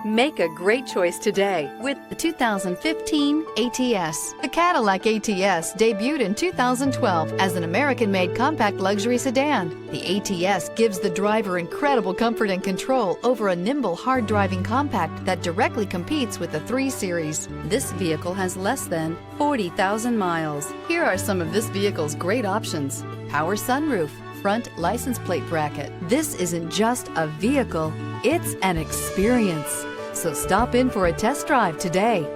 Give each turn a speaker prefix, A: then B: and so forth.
A: Make a great choice today with the 2015 ATS. The Cadillac ATS debuted in 2012 as an American-made compact luxury sedan. The ATS gives the driver incredible comfort and control over a nimble, hard-driving compact that directly competes with the 3 Series. This vehicle has less than 40,000 miles. Here are some of this vehicle's great options: power sunroof, front license plate bracket. This isn't just a vehicle, it's an experience. So stop in for a test drive today.